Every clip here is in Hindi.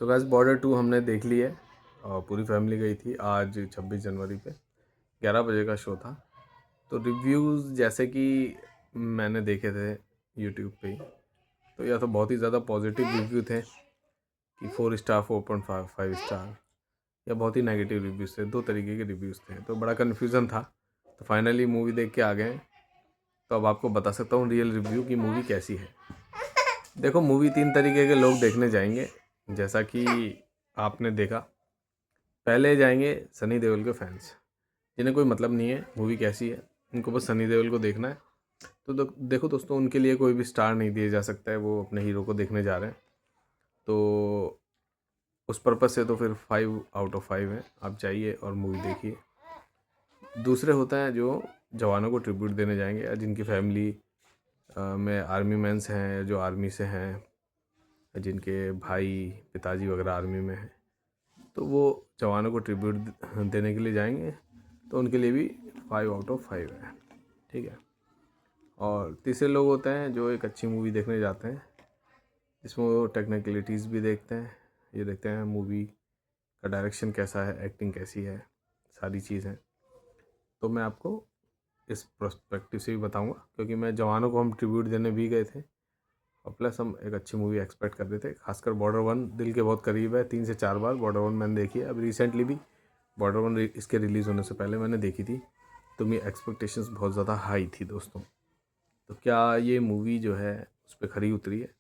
सो गाइस बॉर्डर 2 हमने देख ली है और पूरी फैमिली गई थी। आज 26 जनवरी पे 11 बजे का शो था। तो रिव्यूज़ जैसे कि मैंने देखे थे यूट्यूब पे ही, तो या तो बहुत ही ज़्यादा पॉजिटिव रिव्यू थे कि 4 स्टार 4.5 5 स्टार, या बहुत ही नेगेटिव रिव्यूज़ थे। दो तरीके के रिव्यूज़ थे, तो बड़ा कन्फ्यूज़न था। तो फाइनली मूवी देख के आ गए। तो अब आपको बता सकता हूँ रियल रिव्यू की मूवी कैसी है। देखो, मूवी 3 तरीके के लोग देखने जाएंगे। जैसा कि आपने देखा, पहले जाएंगे सनी देओल के फैंस, जिन्हें कोई मतलब नहीं है मूवी कैसी है, उनको बस सनी देओल को देखना है। तो देखो दोस्तों, उनके लिए कोई भी स्टार नहीं दिया जा सकता है, वो अपने हीरो को देखने जा रहे हैं। तो उस पर्पज़ से तो फिर 5 आउट ऑफ 5 है, आप जाइए और मूवी देखिए। दूसरे होते हैं जो जवानों को ट्रिब्यूट देने जाएंगे, या जिनकी फैमिली में आर्मी मैंस हैं, जो आर्मी से हैं, जिनके भाई पिताजी वगैरह आर्मी में हैं, तो वो जवानों को ट्रिब्यूट देने के लिए जाएंगे। तो उनके लिए भी 5 आउट ऑफ 5 है, ठीक है। और तीसरे लोग होते हैं जो एक अच्छी मूवी देखने जाते हैं, जिसमें वो टेक्निकलिटीज़ भी देखते हैं, ये देखते हैं मूवी का डायरेक्शन कैसा है, एक्टिंग कैसी है, सारी चीज़ें। तो मैं आपको इस पर्सपेक्टिव से भी बताऊंगा, क्योंकि मैं जवानों को हम ट्रिब्यूट देने भी गए थे, और प्लस हम एक अच्छी मूवी एक्सपेक्ट कर रहे थे। खासकर बॉर्डर 1 दिल के बहुत करीब है, 3 से 4 बार बॉर्डर 1 मैंने देखी है। अब रिसेंटली भी बॉर्डर 1 इसके रिलीज़ होने से पहले मैंने देखी थी, तो मेरी एक्सपेक्टेशंस बहुत ज़्यादा हाई थी दोस्तों। तो क्या ये मूवी जो है उस पर खरी उतरी है?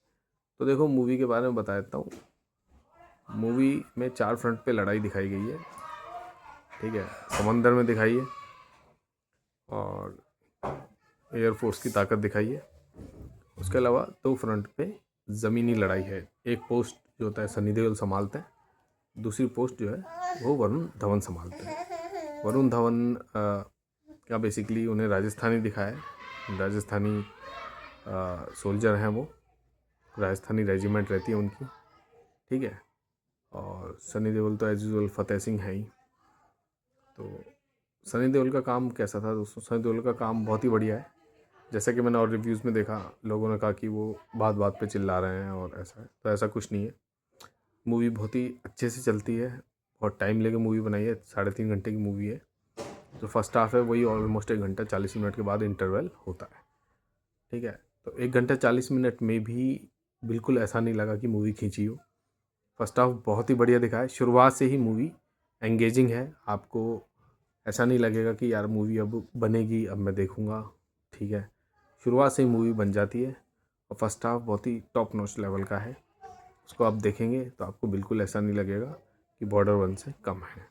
तो देखो, मूवी के बारे में बता देता हूँ। मूवी में 4 फ्रंट पे लड़ाई दिखाई गई है, ठीक है। समंदर में दिखाई है, और एयरफोर्स की ताकत दिखाई है। उसके अलावा 2 फ्रंट पे ज़मीनी लड़ाई है। एक पोस्ट जो होता है सनी देओल संभालते हैं, दूसरी पोस्ट जो है वो वरुण धवन संभालते हैं। वरुण धवन का बेसिकली उन्हें राजस्थानी दिखाया है, राजस्थानी सोल्जर हैं वो, राजस्थानी रेजिमेंट रहती है उनकी, ठीक है। और सनी देओल तो एज यूजुअल फतेह सिंह है ही। तो सनी देओल का काम कैसा था दोस्तों? सनी देओल का काम बहुत ही बढ़िया है। जैसा कि मैंने और रिव्यूज़ में देखा, लोगों ने कहा कि वो बात बात पे चिल्ला रहे हैं और ऐसा है, तो ऐसा कुछ नहीं है। मूवी बहुत ही अच्छे से चलती है, और टाइम लेके मूवी बनाई है। 3.5 घंटे की मूवी है। जो फर्स्ट हाफ है वही ऑलमोस्ट 1 घंटा 40 मिनट के बाद इंटरवल होता है, ठीक है। तो 1 घंटा 40 मिनट में भी बिल्कुल ऐसा नहीं लगा कि मूवी खींची हो। फर्स्ट हाफ बहुत ही बढ़िया दिखा है, शुरुआत से ही मूवी एंगेजिंग है। आपको ऐसा नहीं लगेगा कि यार मूवी अब बनेगी, अब मैं देखूँगा, ठीक है। शुरुआत से ही मूवी बन जाती है, और फर्स्ट हाफ बहुत ही टॉप नॉच लेवल का है। उसको आप देखेंगे तो आपको बिल्कुल ऐसा नहीं लगेगा कि बॉर्डर 1 से कम है।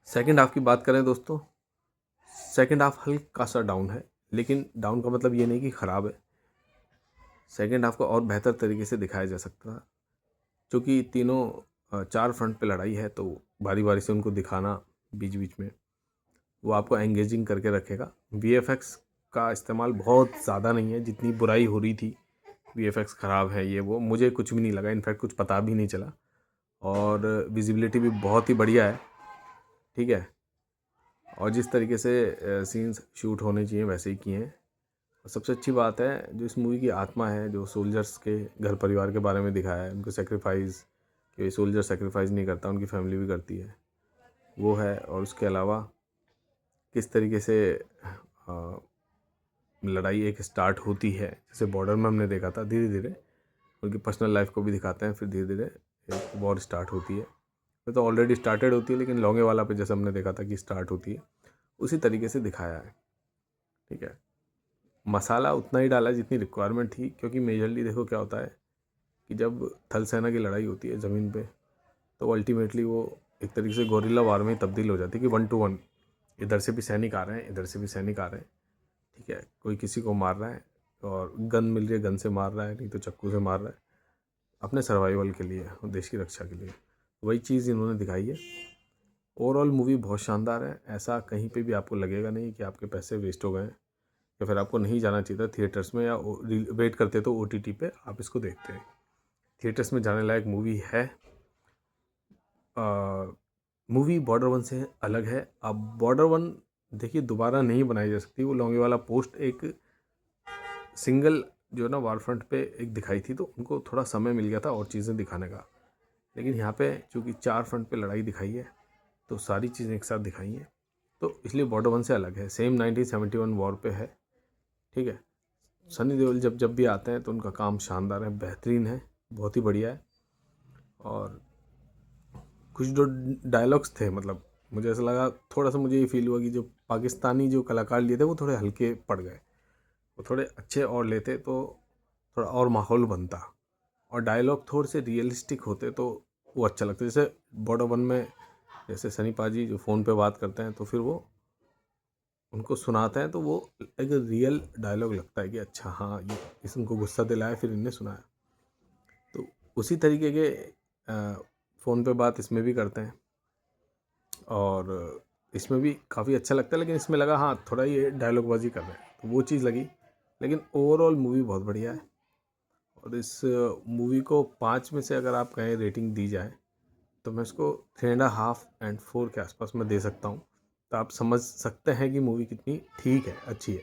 सेकंड हाफ की बात करें दोस्तों, सेकंड हाफ हल्का सा डाउन है, लेकिन डाउन का मतलब ये नहीं कि ख़राब है। सेकंड हाफ को और बेहतर तरीके से दिखाया जा सकता था, क्योंकि तीनों 4 फ्रंट पे लड़ाई है, तो बारी बारी से उनको दिखाना बीच बीच में, वो आपको एंगेजिंग करके रखेगा। वीएफएक्स का इस्तेमाल बहुत ज़्यादा नहीं है, जितनी बुराई हो रही थी वीएफएक्स ख़राब है ये वो, मुझे कुछ भी नहीं लगा, इनफैक्ट कुछ पता भी नहीं चला। और विजिबिलिटी भी बहुत ही बढ़िया है, ठीक है। और जिस तरीके से सीन्स शूट होने चाहिए वैसे ही किए हैं। और सबसे अच्छी बात है, जो इस मूवी की आत्मा है, जो सोल्जर्स के घर परिवार के बारे में दिखाया है, उनको सेक्रीफाइस, कि सोल्जर सेक्रीफाइस नहीं करता, उनकी फैमिली भी करती है, वो है। और उसके अलावा किस तरीके से लड़ाई एक स्टार्ट होती है, जैसे बॉर्डर में हमने देखा था, धीरे धीरे उनकी पर्सनल लाइफ को भी दिखाते हैं, फिर धीरे धीरे एक वॉर स्टार्ट होती है। वो तो ऑलरेडी स्टार्टेड होती है, लेकिन लौंगे वाला पे जैसे हमने देखा था कि स्टार्ट होती है, उसी तरीके से दिखाया है, ठीक है। मसाला उतना ही डाला जितनी रिक्वायरमेंट थी, क्योंकि मेजरली देखो क्या होता है कि जब थल सेना की लड़ाई होती है ज़मीन पे, तो अल्टीमेटली वो एक तरीके से गोरिल्ला वार में तब्दील हो जाती है कि 1 to 1, इधर से भी सैनिक आ रहे हैं, इधर से भी सैनिक आ रहे हैं, ठीक है। कोई किसी को मार रहा है, और गन मिल रही है, गन से मार रहा है, नहीं तो चाकू से मार रहा है, अपने सर्वाइवल के लिए और देश की रक्षा के लिए। वही चीज़ इन्होंने दिखाई है। ओवरऑल मूवी बहुत शानदार है, ऐसा कहीं पे भी आपको लगेगा नहीं कि आपके पैसे वेस्ट हो गए हैं, या फिर आपको नहीं जाना चाहिए था थिएटर्स में, या वेट करते तो ओटीटी पे आप इसको देखते हैं। थिएटर्स में जाने लायक मूवी है। मूवी बॉर्डर 1 से अलग है। अब बॉर्डर 1 देखिए दोबारा नहीं बनाई जा सकती। वो लौंगे वाला पोस्ट एक सिंगल जो ना वार फ्रंट पे एक दिखाई थी, तो उनको थोड़ा समय मिल गया था और चीज़ें दिखाने का। लेकिन यहाँ पे चूँकि 4 फ्रंट पे लड़ाई दिखाई है, तो सारी चीज़ें एक साथ दिखाई हैं, तो इसलिए बॉर्डर 1 से अलग है। सेम 1971 वॉर पे है, ठीक है। सनी देओल जब जब भी आते हैं तो उनका काम शानदार है, बेहतरीन है, बहुत ही बढ़िया है। और कुछ जो डायलॉग्स थे, मतलब मुझे ऐसा लगा, थोड़ा सा मुझे ये फील हुआ कि जो पाकिस्तानी जो कलाकार लिए थे वो थोड़े हल्के पड़ गए। वो थोड़े अच्छे और लेते तो थोड़ा और माहौल बनता, और डायलॉग थोड़े से रियलिस्टिक होते तो वो अच्छा लगता। जैसे बॉर्डर 1 में जैसे सनी पाजी जो फ़ोन पे बात करते हैं, तो फिर वो उनको सुनाते हैं, तो वो एक रियल डायलॉग लगता है कि अच्छा हाँ, ये इस उनको गुस्सा दिलाया फिर इनने सुनाया। तो उसी तरीके के फ़ोन पे बात इसमें भी करते हैं, और इसमें भी काफ़ी अच्छा लगता है। लेकिन इसमें लगा हाँ, थोड़ा ये डायलॉग बाजी कर रहे हैं, तो वो चीज़ लगी। लेकिन ओवरऑल मूवी बहुत बढ़िया है। और इस मूवी को 5 में से अगर आप कहें रेटिंग दी जाए, तो मैं इसको 3.5 एंड 4 के आसपास मैं दे सकता हूँ। तो आप समझ सकते हैं कि मूवी कितनी ठीक है, अच्छी है।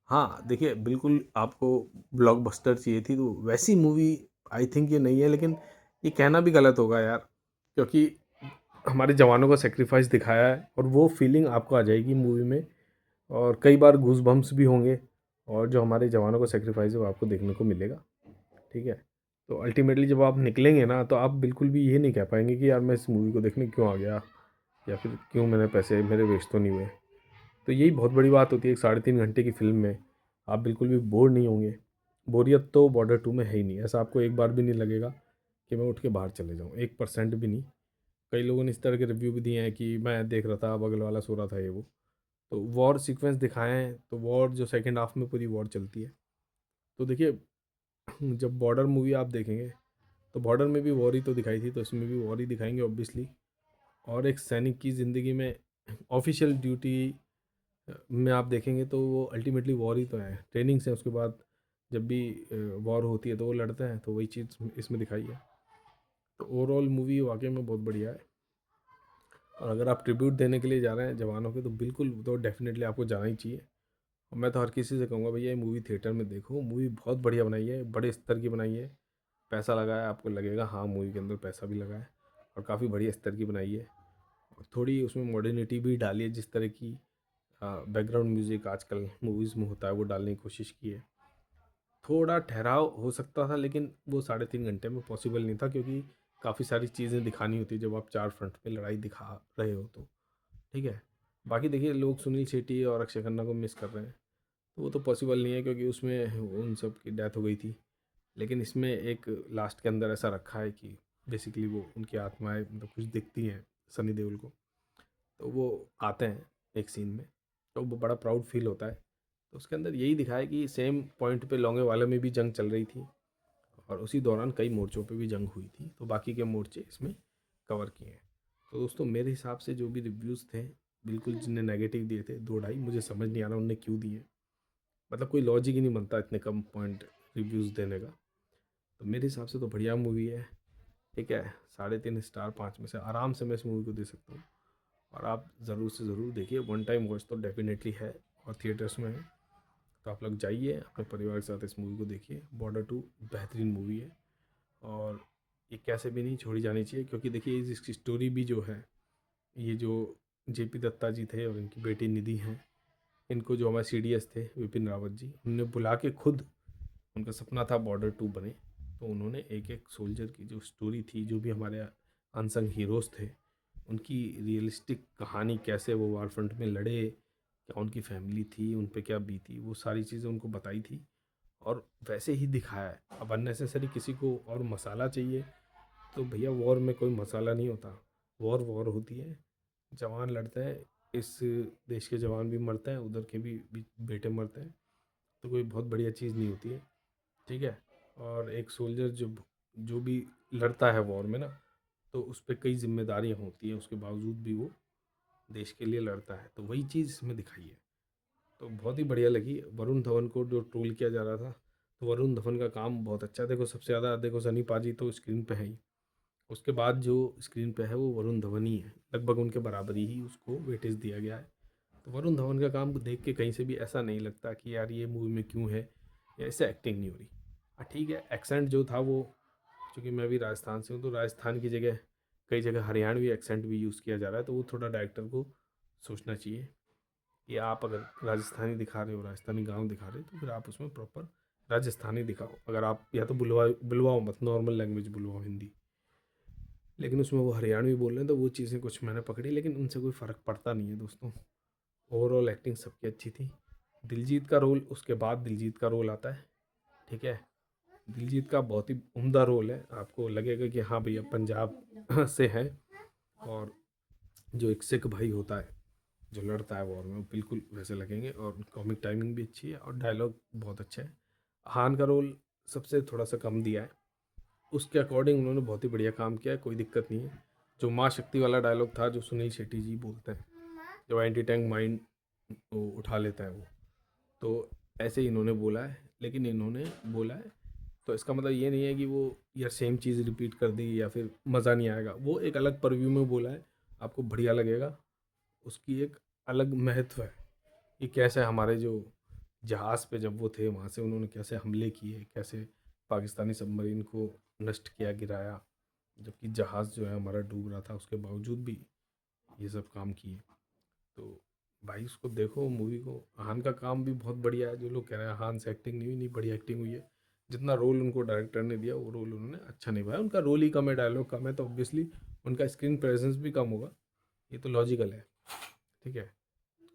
हाँ, देखिए बिल्कुल आपको ब्लॉकबस्टर चाहिए थी, तो वैसी मूवी आई थिंक ये नहीं है। लेकिन ये कहना भी गलत होगा यार, क्योंकि हमारे जवानों का सेक्रीफाइस दिखाया है, और वो फीलिंग आपको आ जाएगी मूवी में। और कई बार गूज बम्प्स भी होंगे, और जो हमारे जवानों का सेक्रीफाइस है वो आपको देखने को मिलेगा, ठीक है। तो अल्टीमेटली जब आप निकलेंगे ना, तो आप बिल्कुल भी ये नहीं कह पाएंगे कि यार मैं इस मूवी को देखने क्यों आ गया, या फिर क्यों मैंने पैसे मेरे वेस्ट तो नहीं हुए। तो यही बहुत बड़ी बात होती है, एक 3.5 घंटे की फिल्म में आप बिल्कुल भी बोर नहीं होंगे। बोरियत तो बॉर्डर 2 में है ही नहीं, ऐसा आपको एक बार भी नहीं लगेगा कि मैं उठ के बाहर चले जाऊँ, 1% भी नहीं। कई लोगों ने इस तरह के रिव्यू भी दिए हैं कि मैं देख रहा था, बगल वाला सो रहा था, ये वो। तो वॉर सीक्वेंस दिखाए हैं, तो वॉर जो सेकेंड हाफ में पूरी वॉर चलती है। तो देखिए, जब बॉर्डर मूवी आप देखेंगे, तो बॉर्डर में भी वॉर ही तो दिखाई थी, तो इसमें भी वॉर ही दिखाएंगे ऑब्वियसली। और एक सैनिक की ज़िंदगी में ऑफिशियल ड्यूटी में आप देखेंगे तो वो अल्टीमेटली वॉर ही तो है, ट्रेनिंग से उसके बाद जब भी वॉर होती है तो वो लड़ते हैं, तो वही चीज़ इसमें दिखाई है। तो ओवरऑल मूवी वाकई में बहुत बढ़िया है। और अगर आप ट्रिब्यूट देने के लिए जा रहे हैं जवानों के, तो बिल्कुल, तो डेफिनेटली आपको जाना ही चाहिए। और मैं तो हर किसी से कहूँगा भैया, ये मूवी थिएटर में देखो, मूवी बहुत बढ़िया बनाई है, बड़े स्तर की बनाई है। पैसा लगाया, आपको लगेगा हाँ मूवी के अंदर पैसा भी लगा है, और काफ़ी बढ़िया स्तर की बनाई है। और थोड़ी उसमें मॉडर्निटी भी डाली है, जिस तरह की बैकग्राउंड म्यूज़िक आजकल मूवीज़ में होता है वो डालने की कोशिश की है। थोड़ा ठहराव हो सकता था, लेकिन वो 3.5 घंटे में पॉसिबल नहीं था, क्योंकि काफ़ी सारी चीज़ें दिखानी होती है जब आप 4 फ्रंट पे लड़ाई दिखा रहे हो तो, ठीक है। बाकी देखिए, लोग सुनील शेट्टी और अक्षय खन्ना को मिस कर रहे हैं, तो वो तो पॉसिबल नहीं है, क्योंकि उसमें उन सब की डेथ हो गई थी। लेकिन इसमें एक लास्ट के अंदर ऐसा रखा है कि बेसिकली वो उनकी आत्माएं मतलब कुछ दिखती हैं सनी देओल को, तो वो आते हैं एक सीन में, तो वो बड़ा प्राउड फील होता है। तो उसके अंदर यही दिखाया कि सेम पॉइंट पे लौंगे वाले में भी जंग चल रही थी, और उसी दौरान कई मोर्चों पे भी जंग हुई थी, तो बाकी के मोर्चे इसमें कवर किए हैं। तो दोस्तों, मेरे हिसाब से जो भी रिव्यूज़ थे, बिल्कुल जिनने नेगेटिव दिए थे 2-2.5, मुझे समझ नहीं आ रहा उनने क्यों दिए। मतलब कोई लॉजिक ही नहीं बनता इतने कम पॉइंट रिव्यूज़ देने का। तो मेरे हिसाब से तो बढ़िया मूवी है, ठीक है। 3.5 स्टार 5 में से आराम से मैं इस मूवी को दे सकता हूँ। और आप ज़रूर से ज़रूर देखिए, वन टाइम वॉच तो डेफिनेटली है, और थिएटर्स में है। तो आप लोग जाइए अपने परिवार के साथ इस मूवी को देखिए। बॉर्डर 2 बेहतरीन मूवी है, और ये कैसे भी नहीं छोड़ी जानी चाहिए, क्योंकि देखिए इसकी स्टोरी भी जो है, ये जो जेपी दत्ता जी थे और इनकी बेटी निधि हैं, इनको जो हमारे सीडीएस थे विपिन रावत जी, उन्होंने बुला के खुद, उनका सपना था बॉर्डर 2 बने, तो उन्होंने एक एक सोल्जर की जो स्टोरी थी, जो भी हमारे अनसंग हीरोज़ थे, उनकी रियलिस्टिक कहानी, कैसे वो वार फ्रंट में लड़े, क्या उनकी फैमिली थी, उन पे क्या बीती, वो सारी चीज़ें उनको बताई थी, और वैसे ही दिखाया है। अब अननेसेसरी किसी को और मसाला चाहिए, तो भैया वॉर में कोई मसाला नहीं होता, वॉर वॉर होती है, जवान लड़ते हैं, इस देश के जवान भी मरते हैं, उधर के भी बेटे मरते हैं, तो कोई बहुत बढ़िया चीज़ नहीं होती है, ठीक है। और एक सोल्जर जो जो भी लड़ता है वॉर में ना, तो उस पर कई जिम्मेदारियाँ होती हैं, उसके बावजूद भी वो देश के लिए लड़ता है, तो वही चीज़ इसमें दिखाई है। तो बहुत ही बढ़िया लगी। वरुण धवन को जो ट्रोल किया जा रहा था, तो वरुण धवन का काम बहुत अच्छा है। देखो, सबसे ज़्यादा देखो सनी पाजी तो स्क्रीन पे है ही, उसके बाद जो स्क्रीन पे है वो वरुण धवन ही है, लगभग उनके बराबरी ही उसको वेटेज दिया गया है। तो वरुण धवन का काम देख के कहीं से भी ऐसा नहीं लगता कि यार ये मूवी में क्यों है, या इससे एक्टिंग नहीं हो रही। ठीक है, एक्सेंट जो था वो, क्योंकि मैं भी राजस्थान से हूँ तो राजस्थान की जगह कई जगह हरियाणवी एक्सेंट भी यूज़ किया जा रहा है, तो वो थोड़ा डायरेक्टर को सोचना चाहिए कि आप अगर राजस्थानी दिखा रहे हो, राजस्थानी गाँव दिखा रहे हो, तो फिर आप उसमें प्रॉपर राजस्थानी दिखाओ। अगर आप या तो बुलवाओ मत, नॉर्मल लैंग्वेज बुलवाओ हिंदी, लेकिन उसमें वो हरियाणवी बोल रहे हैं तो वो चीज़ें कुछ मैंने पकड़ी, लेकिन उनसे कोई फ़र्क पड़ता नहीं है दोस्तों। ओवरऑल एक्टिंग सबकी अच्छी थी। दिलजीत का रोल, उसके बाद दिलजीत का रोल आता है, ठीक है। दिलजीत का बहुत ही उम्दा रोल है, आपको लगेगा कि हाँ भैया पंजाब से है, और जो एक सिख भाई होता है जो लड़ता है वॉर में, वो बिल्कुल वैसे लगेंगे, और कॉमिक टाइमिंग भी अच्छी है और डायलॉग बहुत अच्छा है। हान का रोल सबसे थोड़ा सा कम दिया है, उसके अकॉर्डिंग उन्होंने बहुत ही बढ़िया काम किया है, कोई दिक्कत नहीं है। जो माँ शक्ति वाला डायलॉग था जो सुनील शेट्टी जी बोलते हैं, जो एंटी टैंक माइंड वो उठा लेता है वो, तो ऐसे ही इन्होंने बोला है, लेकिन इन्होंने बोला है तो इसका मतलब ये नहीं है कि वो या सेम चीज़ रिपीट कर दी या फिर मज़ा नहीं आएगा। वो एक अलग परव्यू में बोला है, आपको बढ़िया लगेगा, उसकी एक अलग महत्व है कि कैसे हमारे जो जहाज़ पे जब वो थे वहाँ से उन्होंने कैसे हमले किए, कैसे पाकिस्तानी सबमरीन को नष्ट किया, गिराया, जबकि जहाज़ जो है हमारा डूब रहा था, उसके बावजूद भी ये सब काम किए। तो भाई उसको देखो मूवी को। हान का काम भी बहुत बढ़िया है, जो लोग कह रहे हैं हान से एक्टिंग नहीं हुई, नहीं बढ़िया एक्टिंग हुई है। जितना रोल उनको डायरेक्टर ने दिया वो रोल उन्होंने अच्छा निभाया। उनका रोल ही कम है, डायलॉग कम है, तो ऑब्वियसली उनका स्क्रीन प्रेजेंस भी कम होगा, ये तो लॉजिकल है, ठीक है।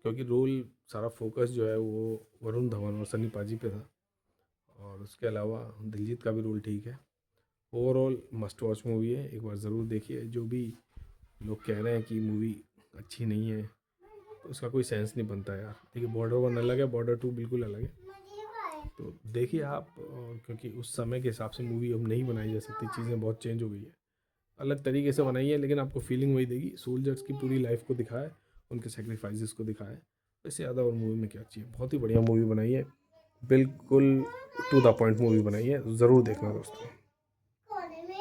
क्योंकि रोल सारा फोकस जो है वो वरुण धवन और सन्नी पाजी पे था, और उसके अलावा दिलजीत का भी रोल ठीक है। ओवरऑल मस्ट वॉच मूवी है, एक बार ज़रूर देखिए। जो भी लोग कह रहे हैं कि मूवी अच्छी नहीं है, तो उसका कोई सेंस नहीं बनता यार। देखिए बॉर्डर 1 अलग है, बॉर्डर 2 बिल्कुल अलग है, तो देखिए आप। और क्योंकि उस समय के हिसाब से मूवी अब नहीं बनाई जा सकती, चीज़ें बहुत चेंज हो गई है, अलग तरीके से बनाई है, लेकिन आपको फीलिंग वही देगी। सोल्जर्स की पूरी लाइफ को दिखाया है, उनके सेक्रीफाइसेस को दिखाया है, इससे ज़्यादा और मूवी में क्या चाहिए। बहुत ही बढ़िया मूवी बनाई है, बिल्कुल टू द पॉइंट मूवी बनाई है, ज़रूर देखना दोस्तों।